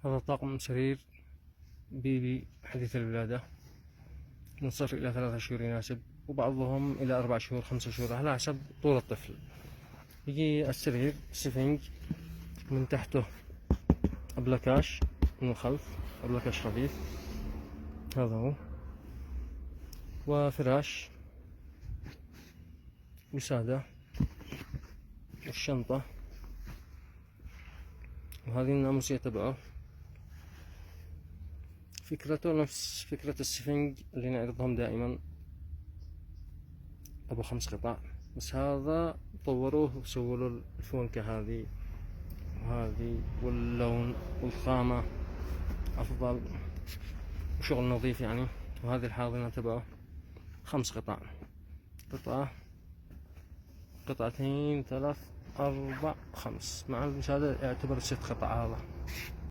هذا طاقم سرير بيبي حديث الولادة من 0 إلى 3 شهور يناسب، وبعضهم إلى 4 شهور 5 شهور على حسب طول الطفل. يجي السرير سفنج، من تحته أبلكاش، من الخلف أبلكاش خفيف، هذا هو، وفراش، وسادة، والشنطة، وهذه الناموسية تبعه. فكرته نفس فكرة السفنج اللي نعرضهم دائما، أبو 5 قطع، بس هذا طوروه وسووا له الفونكة هذه وهذه، واللون والخامة أفضل، وشغل نظيف يعني. وهذه الحاضنة تبعه 5 قطع، قطعة، قطعتين، 3، 4، 5 مع الوسادة يعتبر 6 قطع هذا.